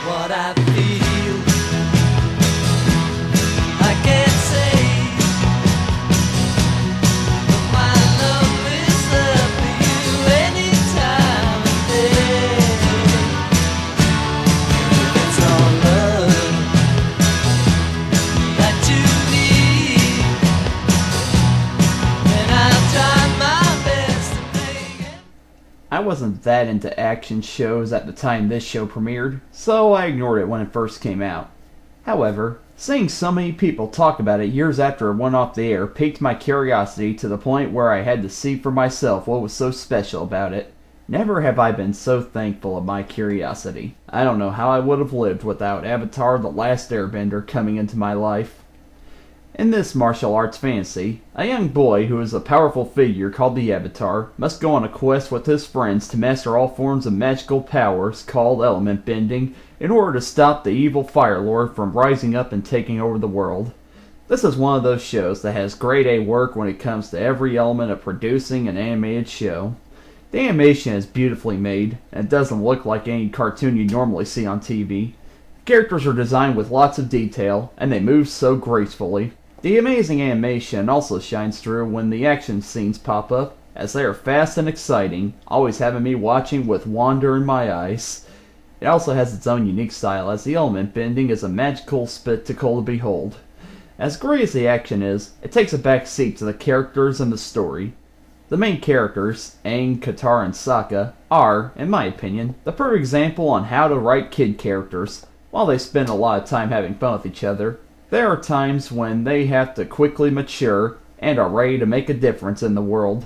what I feel. I can't say, but my love is there for you any time of day. If it's all love that you need, then I'll try my best to make it. I wasn't that into action shows at the time this show premiered, so I ignored it when it first came out. However, seeing so many people talk about it years after it went off the air piqued my curiosity to the point where I had to see for myself what was so special about it. Never have I been so thankful of my curiosity. I don't know how I would have lived without Avatar: The Last Airbender coming into my life. In this martial arts fantasy, a young boy who is a powerful figure called the Avatar must go on a quest with his friends to master all forms of magical powers called element bending in order to stop the evil Fire Lord from rising up and taking over the world. This is one of those shows that has grade A work when it comes to every element of producing an animated show. The animation is beautifully made, and it doesn't look like any cartoon you normally see on TV. Characters are designed with lots of detail, and they move so gracefully. The amazing animation also shines through when the action scenes pop up, as they are fast and exciting, always having me watching with wonder in my eyes. It also has its own unique style, as the element bending is a magical spectacle to behold. As great as the action is, it takes a back seat to the characters and the story. The main characters, Aang, Katara, and Sokka, are, in my opinion, the perfect example on how to write kid characters. While they spend a lot of time having fun with each other, there are times when they have to quickly mature and are ready to make a difference in the world.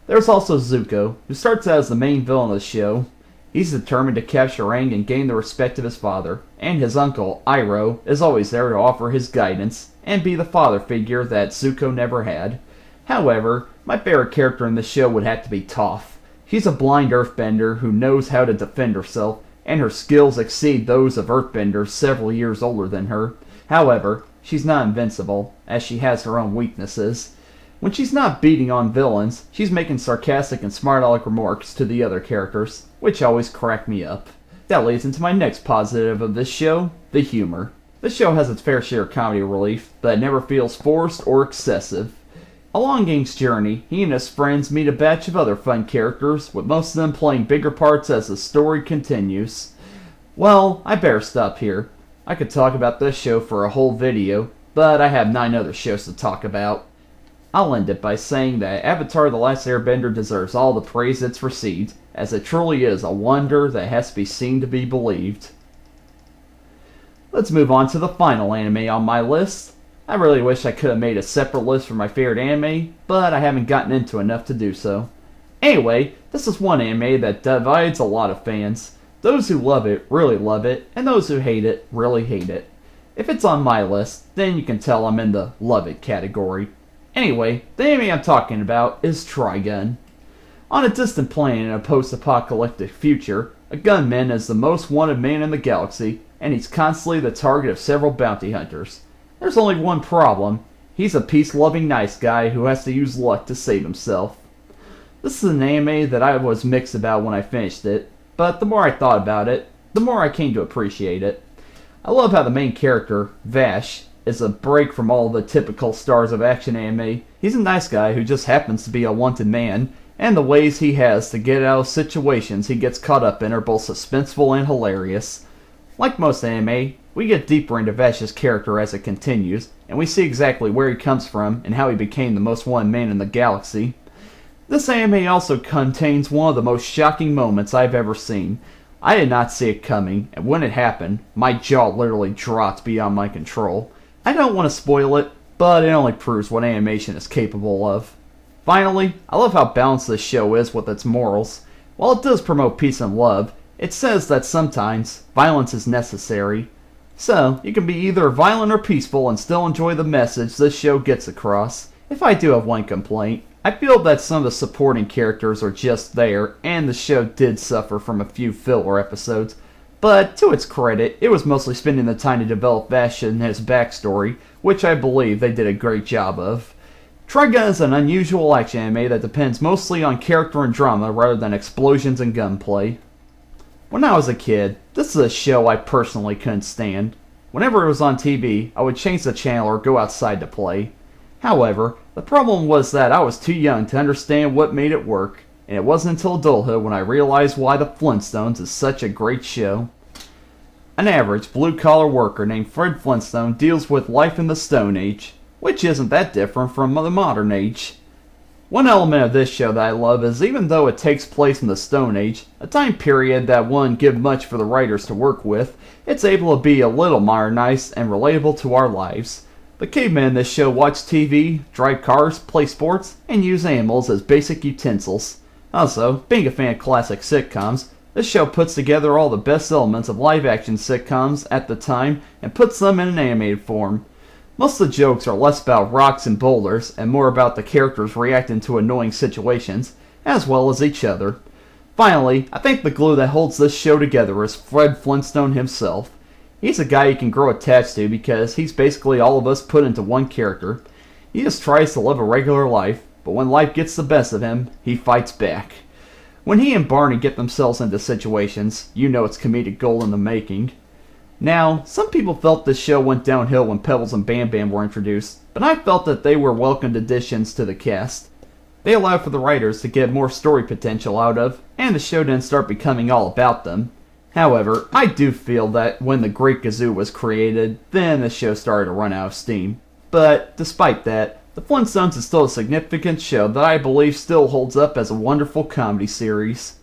There's also Zuko, who starts out as the main villain of the show. He's determined to capture Aang and gain the respect of his father, and his uncle, Iroh, is always there to offer his guidance and be the father figure that Zuko never had. However, my favorite character in this show would have to be Toph. She's a blind earthbender who knows how to defend herself, and her skills exceed those of earthbenders several years older than her. However, she's not invincible, as she has her own weaknesses. When she's not beating on villains, she's making sarcastic and smart-aleck remarks to the other characters, which always crack me up. That leads into my next positive of this show, the humor. This show has its fair share of comedy relief, but it never feels forced or excessive. Along Aang's journey, he and his friends meet a batch of other fun characters, with most of them playing bigger parts as the story continues. Well, I better stop here. I could talk about this show for a whole video, but I have 9 other shows to talk about. I'll end it by saying that Avatar: The Last Airbender deserves all the praise it's received, as it truly is a wonder that has to be seen to be believed. Let's move on to the final anime on my list. I really wish I could have made a separate list for my favorite anime, but I haven't gotten into enough to do so. Anyway, this is one anime that divides a lot of fans. Those who love it really love it, and those who hate it really hate it. If it's on my list, then you can tell I'm in the love it category. Anyway, the anime I'm talking about is Trigun. On a distant planet in a post-apocalyptic future, a gunman is the most wanted man in the galaxy, and he's constantly the target of several bounty hunters. There's only one problem. He's a peace-loving nice guy who has to use luck to save himself. This is an anime that I was mixed about when I finished it, but the more I thought about it, the more I came to appreciate it. I love how the main character, Vash, is a break from all the typical stars of action anime. He's a nice guy who just happens to be a wanted man, and the ways he has to get out of situations he gets caught up in are both suspenseful and hilarious. Like most anime, we get deeper into Vash's character as it continues, and we see exactly where he comes from and how he became the most wanted man in the galaxy. This anime also contains one of the most shocking moments I've ever seen. I did not see it coming, and when it happened, my jaw literally dropped beyond my control. I don't want to spoil it, but it only proves what animation is capable of. Finally, I love how balanced this show is with its morals. While it does promote peace and love, it says that sometimes violence is necessary. So, you can be either violent or peaceful and still enjoy the message this show gets across. If I do have one complaint, I feel that some of the supporting characters are just there, and the show did suffer from a few filler episodes. But to its credit, it was mostly spending the time to develop Vash and his backstory, which I believe they did a great job of. Trigun is an unusual action anime that depends mostly on character and drama rather than explosions and gunplay. When I was a kid, this is a show I personally couldn't stand. Whenever it was on TV, I would change the channel or go outside to play. However, the problem was that I was too young to understand what made it work, and it wasn't until adulthood when I realized why the Flintstones is such a great show. An average blue-collar worker named Fred Flintstone deals with life in the Stone Age, which isn't that different from the modern age. One element of this show that I love is even though it takes place in the Stone Age, a time period that wouldn't give much for the writers to work with, it's able to be a little modernized and relatable to our lives. The cavemen in this show watch TV, drive cars, play sports, and use animals as basic utensils. Also, being a fan of classic sitcoms, this show puts together all the best elements of live-action sitcoms at the time and puts them in an animated form. Most of the jokes are less about rocks and boulders and more about the characters reacting to annoying situations, as well as each other. Finally, I think the glue that holds this show together is Fred Flintstone himself. He's a guy you can grow attached to because he's basically all of us put into one character. He just tries to live a regular life, but when life gets the best of him, he fights back. When he and Barney get themselves into situations, you know it's comedic gold in the making. Now, some people felt this show went downhill when Pebbles and Bam Bam were introduced, but I felt that they were welcomed additions to the cast. They allowed for the writers to get more story potential out of, and the show didn't start becoming all about them. However, I do feel that when the Great Gazoo was created, then the show started to run out of steam. But, despite that, The Flintstones is still a significant show that I believe still holds up as a wonderful comedy series.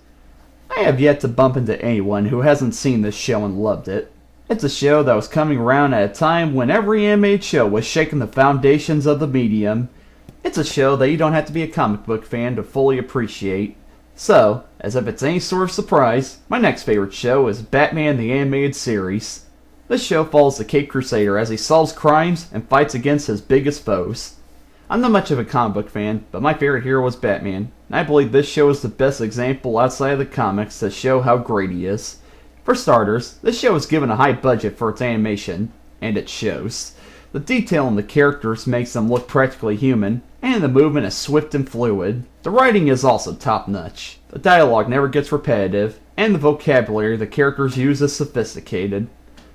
I have yet to bump into anyone who hasn't seen this show and loved it. It's a show that was coming around at a time when every animated show was shaking the foundations of the medium. It's a show that you don't have to be a comic book fan to fully appreciate. So, as if it's any sort of surprise, my next favorite show is Batman the Animated Series. This show follows the Caped Crusader as he solves crimes and fights against his biggest foes. I'm not much of a comic book fan, but my favorite hero was Batman, and I believe this show is the best example outside of the comics to show how great he is. For starters, this show was given a high budget for its animation, and it shows. The detail in the characters makes them look practically human, and the movement is swift and fluid. The writing is also top-notch. The dialogue never gets repetitive, and the vocabulary the characters use is sophisticated.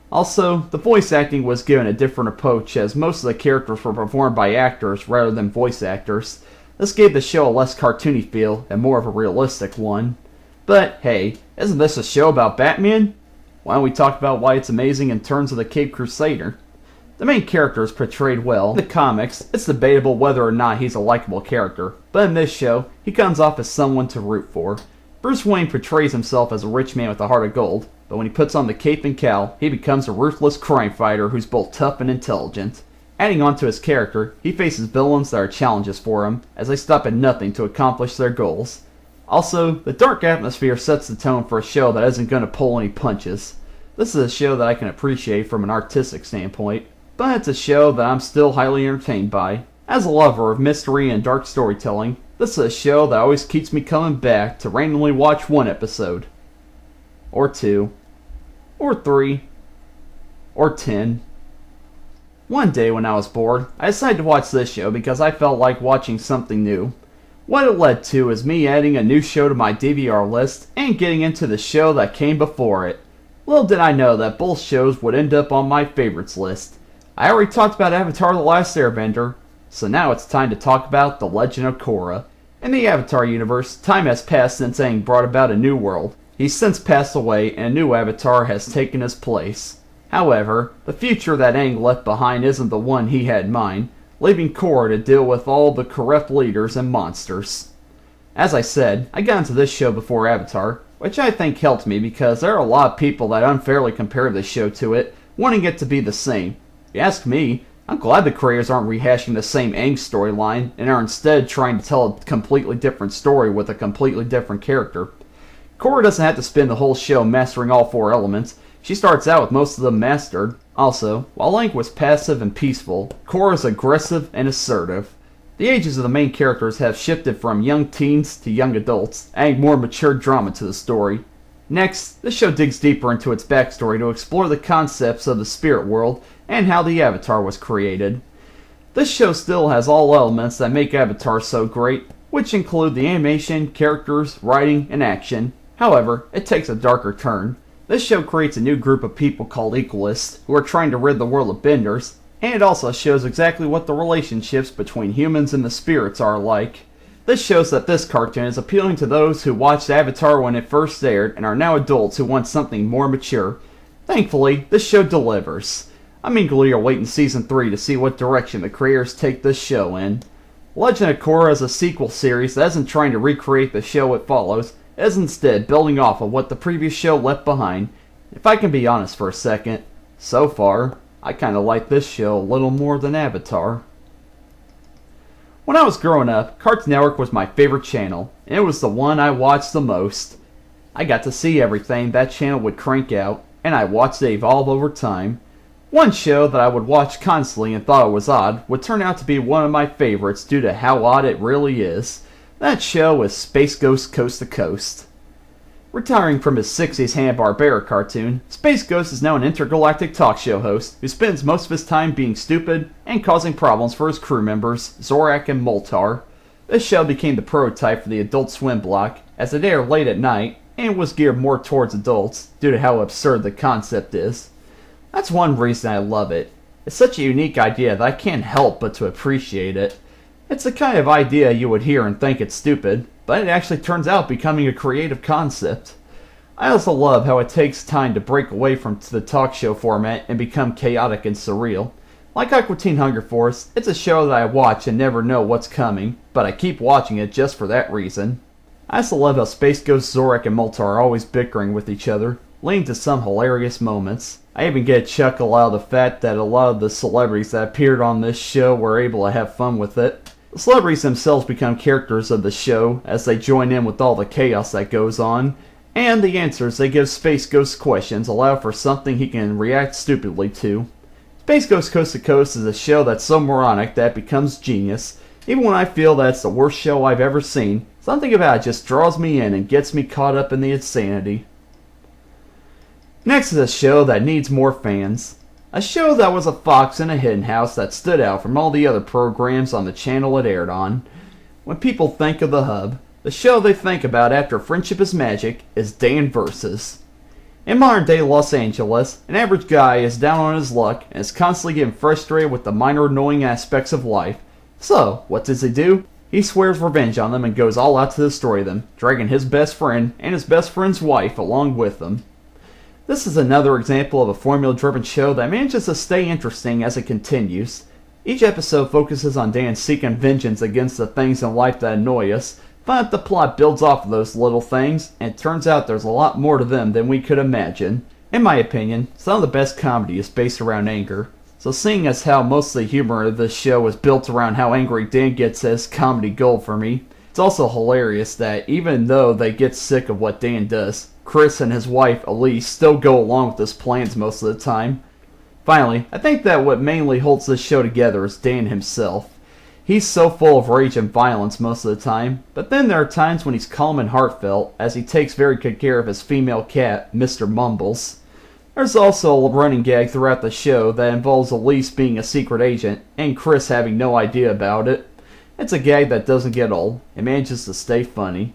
Also, the voice acting was given a different approach as most of the characters were performed by actors rather than voice actors. This gave the show a less cartoony feel and more of a realistic one. But hey, isn't this a show about Batman? Why don't we talk about why it's amazing in terms of the Caped Crusader? The main character is portrayed well. In the comics, it's debatable whether or not he's a likable character, but in this show, he comes off as someone to root for. Bruce Wayne portrays himself as a rich man with a heart of gold, but when he puts on the cape and cowl, he becomes a ruthless crime fighter who's both tough and intelligent. Adding on to his character, he faces villains that are challenges for him, as they stop at nothing to accomplish their goals. Also, the dark atmosphere sets the tone for a show that isn't going to pull any punches. This is a show that I can appreciate from an artistic standpoint, but it's a show that I'm still highly entertained by. As a lover of mystery and dark storytelling, this is a show that always keeps me coming back to randomly watch one episode. Or 2. Or 3. Or 10. One day when I was bored, I decided to watch this show because I felt like watching something new. What it led to is me adding a new show to my DVR list and getting into the show that came before it. Little did I know that both shows would end up on my favorites list. I already talked about Avatar: The Last Airbender, so now it's time to talk about The Legend of Korra. In the Avatar universe, time has passed since Aang brought about a new world. He's since passed away and a new Avatar has taken his place. However, the future that Aang left behind isn't the one he had in mind, leaving Korra to deal with all the corrupt leaders and monsters. As I said, I got into this show before Avatar, which I think helped me because there are a lot of people that unfairly compare this show to it, wanting it to be the same. If you ask me, I'm glad the creators aren't rehashing the same Aang storyline and are instead trying to tell a completely different story with a completely different character. Korra doesn't have to spend the whole show mastering all 4 elements. She starts out with most of them mastered. Also, while Aang was passive and peaceful, Korra is aggressive and assertive. The ages of the main characters have shifted from young teens to young adults, adding more mature drama to the story. Next, the show digs deeper into its backstory to explore the concepts of the spirit world and how the Avatar was created. This show still has all elements that make Avatar so great, which include the animation, characters, writing, and action. However, it takes a darker turn. This show creates a new group of people called Equalists, who are trying to rid the world of benders, and it also shows exactly what the relationships between humans and the spirits are like. This shows that this cartoon is appealing to those who watched Avatar when it first aired and are now adults who want something more mature. Thankfully, this show delivers. I'm eagerly awaiting Season 3 to see what direction the creators take this show in. Legend of Korra is a sequel series that isn't trying to recreate the show it follows, it is instead building off of what the previous show left behind. If I can be honest for a second, so far, I kinda like this show a little more than Avatar. When I was growing up, Cartoon Network was my favorite channel, and it was the one I watched the most. I got to see everything that channel would crank out, and I watched it evolve over time. One show that I would watch constantly and thought it was odd would turn out to be one of my favorites due to how odd it really is. That show is Space Ghost Coast to Coast. Retiring from his 60s Hanna-Barbera cartoon, Space Ghost is now an intergalactic talk show host who spends most of his time being stupid and causing problems for his crew members, Zorak and Moltar. This show became the prototype for the Adult Swim block, as it aired late at night and was geared more towards adults due to how absurd the concept is. That's one reason I love it. It's such a unique idea that I can't help but to appreciate it. It's the kind of idea you would hear and think it's stupid, but it actually turns out becoming a creative concept. I also love how it takes time to break away from the talk show format and become chaotic and surreal. Like Aqua Teen Hunger Force, it's a show that I watch and never know what's coming, but I keep watching it just for that reason. I also love how Space Ghost, Zorak, and Moltar are always bickering with each other, leading to some hilarious moments. I even get a chuckle out of the fact that a lot of the celebrities that appeared on this show were able to have fun with it. The celebrities themselves become characters of the show as they join in with all the chaos that goes on, and the answers they give Space Ghost questions allow for something he can react stupidly to. Space Ghost Coast to Coast is a show that's so moronic that it becomes genius. Even when I feel that it's the worst show I've ever seen, something about it just draws me in and gets me caught up in the insanity. Next is a show that needs more fans. A show that was a fox in a hen house that stood out from all the other programs on the channel it aired on. When people think of the Hub, the show they think about after Friendship is Magic is Dan Versus. In modern day Los Angeles, an average guy is down on his luck and is constantly getting frustrated with the minor annoying aspects of life. So, what does he do? He swears revenge on them and goes all out to destroy them, dragging his best friend and his best friend's wife along with them. This is another example of a formula-driven show that manages to stay interesting as it continues. Each episode focuses on Dan seeking vengeance against the things in life that annoy us, but the plot builds off of those little things, and it turns out there's a lot more to them than we could imagine. In my opinion, some of the best comedy is based around anger, so seeing as how most of the humor of this show is built around how angry Dan gets as comedy gold for me, it's also hilarious that even though they get sick of what Dan does, Chris and his wife, Elise, still go along with his plans most of the time. Finally, I think that what mainly holds this show together is Dan himself. He's so full of rage and violence most of the time, but then there are times when he's calm and heartfelt, as he takes very good care of his female cat, Mr. Mumbles. There's also a running gag throughout the show that involves Elise being a secret agent, and Chris having no idea about it. It's a gag that doesn't get old, it manages to stay funny.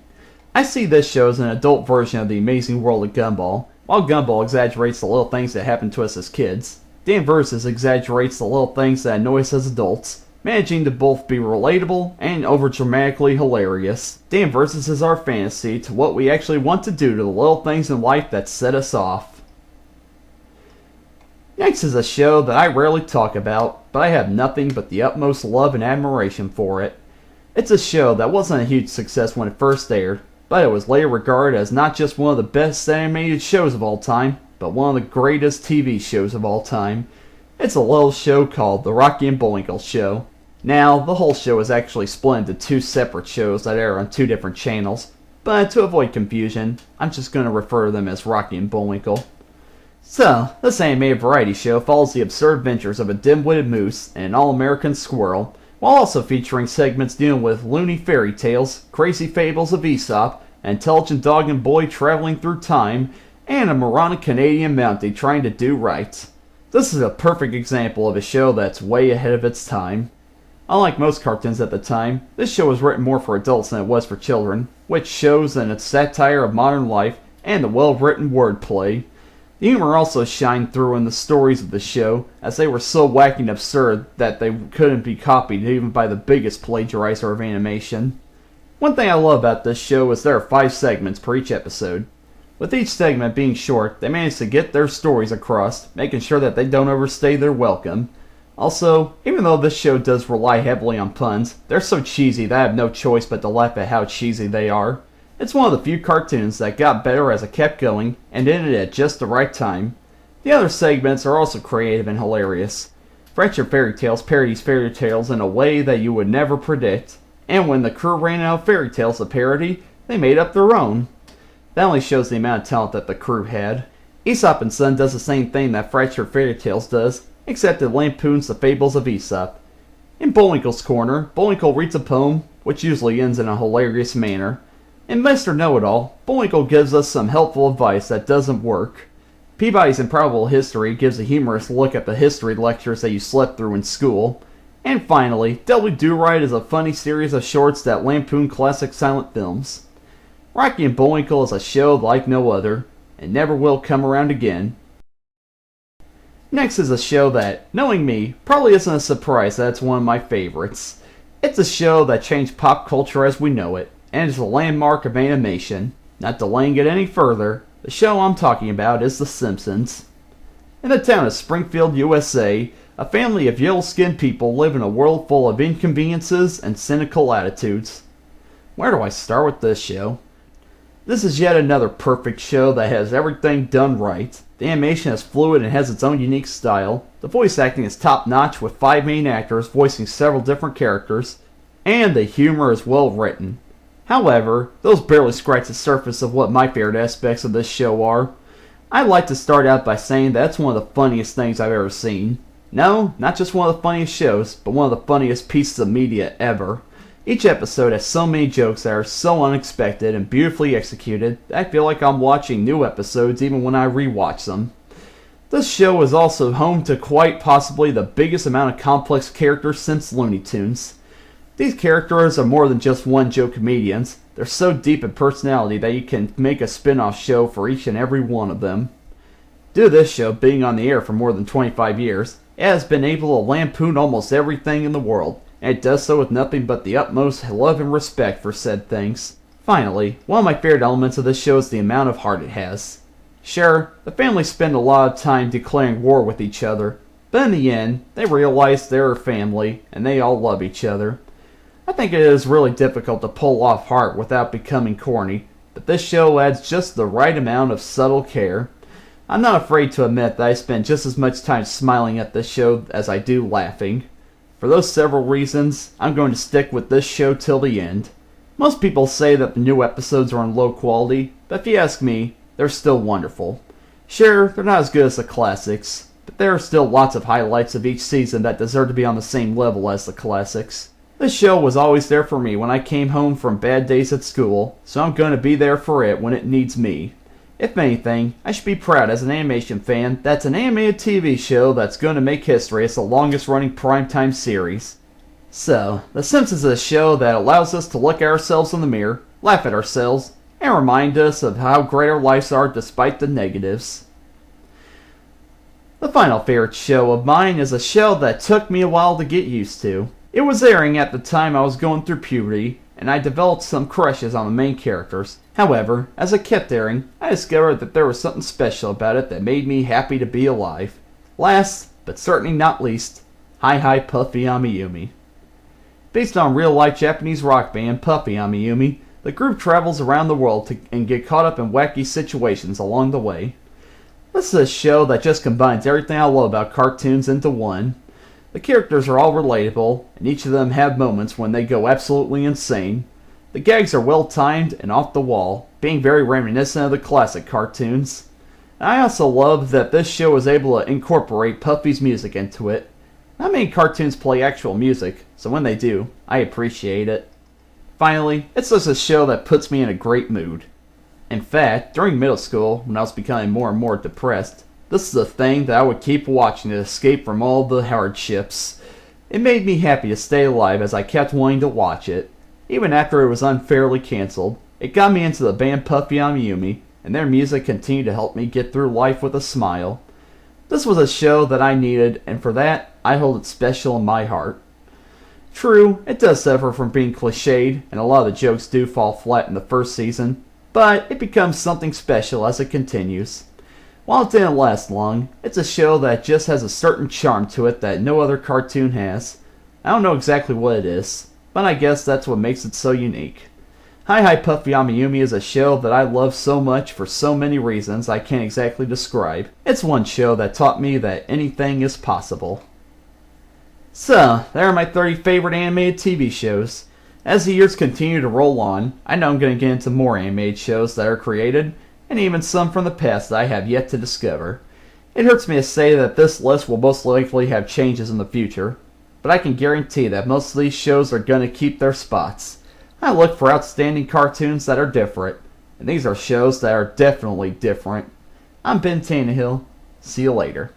I see this show as an adult version of The Amazing World of Gumball. While Gumball exaggerates the little things that happen to us as kids, Dan Versus exaggerates the little things that annoy us as adults, managing to both be relatable and overdramatically hilarious. Dan Versus is our fantasy to what we actually want to do to the little things in life that set us off. Next is a show that I rarely talk about, but I have nothing but the utmost love and admiration for it. It's a show that wasn't a huge success when it first aired, but it was later regarded as not just one of the best animated shows of all time, but one of the greatest TV shows of all time. It's a little show called The Rocky and Bullwinkle Show. Now, the whole show is actually split into two separate shows that air on two different channels, but to avoid confusion, I'm just going to refer to them as Rocky and Bullwinkle. So, this animated variety show follows the absurd adventures of a dim-witted moose and an all-American squirrel, while also featuring segments dealing with loony fairy tales, crazy fables of Aesop, an intelligent dog and boy traveling through time, and a moronic Canadian Mountie trying to do right. This is a perfect example of a show that's way ahead of its time. Unlike most cartoons at the time, this show was written more for adults than it was for children, which shows in its satire of modern life and the well-written wordplay. The humor also shined through in the stories of the show, as they were so wacky and absurd that they couldn't be copied even by the biggest plagiarizer of animation. One thing I love about this show is there are 5 segments per each episode. With each segment being short, they manage to get their stories across, making sure that they don't overstay their welcome. Also, even though this show does rely heavily on puns, they're so cheesy that I have no choice but to laugh at how cheesy they are. It's one of the few cartoons that got better as it kept going and ended at just the right time. The other segments are also creative and hilarious. Friendship Fairy Tales parodies fairy tales in a way that you would never predict, and when the crew ran out of fairy tales to parody, they made up their own. That only shows the amount of talent that the crew had. Aesop and Son does the same thing that Friendship Fairy Tales does, except it lampoons the fables of Aesop. In Bullwinkle's corner, Bullwinkle reads a poem, which usually ends in a hilarious manner. In Mr. Know-It-All, Bullwinkle gives us some helpful advice that doesn't work. Peabody's Improbable History gives a humorous look at the history lectures that you slept through in school. And finally, Double Do-Right is a funny series of shorts that lampoon classic silent films. Rocky and Bullwinkle is a show like no other, and never will come around again. Next is a show that, knowing me, probably isn't a surprise that it's one of my favorites. It's a show that changed pop culture as we know it, and is a landmark of animation. Not delaying it any further, the show I'm talking about is The Simpsons. In the town of Springfield, USA, a family of yellow-skinned people live in a world full of inconveniences and cynical attitudes. Where do I start with this show? This is yet another perfect show that has everything done right. The animation is fluid and has its own unique style. The voice acting is top-notch with 5 main actors voicing several different characters, and the humor is well written. However, those barely scratch the surface of what my favorite aspects of this show are. I'd like to start out by saying that it's one of the funniest things I've ever seen. No, not just one of the funniest shows, but one of the funniest pieces of media ever. Each episode has so many jokes that are so unexpected and beautifully executed that I feel like I'm watching new episodes even when I rewatch them. This show is also home to quite possibly the biggest amount of complex characters since Looney Tunes. These characters are more than just one-joke comedians. They're so deep in personality that you can make a spin-off show for each and every one of them. Due to this show being on the air for more than 25 years, it has been able to lampoon almost everything in the world, and it does so with nothing but the utmost love and respect for said things. Finally, one of my favorite elements of this show is the amount of heart it has. Sure, the family spend a lot of time declaring war with each other, but in the end, they realize they're a family, and they all love each other. I think it is really difficult to pull off heart without becoming corny, but this show adds just the right amount of subtle care. I'm not afraid to admit that I spend just as much time smiling at this show as I do laughing. For those several reasons, I'm going to stick with this show till the end. Most people say that the new episodes are in low quality, but if you ask me, they're still wonderful. Sure, they're not as good as the classics, but there are still lots of highlights of each season that deserve to be on the same level as the classics. This show was always there for me when I came home from bad days at school, so I'm going to be there for it when it needs me. If anything, I should be proud as an animation fan that's an animated TV show that's going to make history as the longest running primetime series. So, The Simpsons is a show that allows us to look at ourselves in the mirror, laugh at ourselves, and remind us of how great our lives are despite the negatives. The final favorite show of mine is a show that took me a while to get used to. It was airing at the time I was going through puberty, and I developed some crushes on the main characters. However, as it kept airing, I discovered that there was something special about it that made me happy to be alive. Last, but certainly not least, Hi Puffy AmiYumi. Based on real-life Japanese rock band Puffy AmiYumi, the group travels around the world and get caught up in wacky situations along the way. This is a show that just combines everything I love about cartoons into one. The characters are all relatable, and each of them have moments when they go absolutely insane. The gags are well timed and off the wall, being very reminiscent of the classic cartoons. And I also love that this show is able to incorporate Puffy's music into it. Not many cartoons play actual music, so when they do, I appreciate it. Finally, it's just a show that puts me in a great mood. In fact, during middle school, when I was becoming more and more depressed, this is a thing that I would keep watching to escape from all the hardships. It made me happy to stay alive as I kept wanting to watch it. Even after it was unfairly cancelled, it got me into the band Puffy AmiYumi, and their music continued to help me get through life with a smile. This was a show that I needed, and for that, I hold it special in my heart. True, it does suffer from being cliched, and a lot of the jokes do fall flat in the first season, but it becomes something special as it continues. While it didn't last long, it's a show that just has a certain charm to it that no other cartoon has. I don't know exactly what it is, but I guess that's what makes it so unique. Hi Puffy AmiYumi is a show that I love so much for so many reasons I can't exactly describe. It's one show that taught me that anything is possible. So, there are my 30 favorite animated TV shows. As the years continue to roll on, I know I'm going to get into more animated shows that are created, and even some from the past that I have yet to discover. It hurts me to say that this list will most likely have changes in the future, but I can guarantee that most of these shows are going to keep their spots. I look for outstanding cartoons that are different, and these are shows that are definitely different. I'm Ben Tannehill. See you later.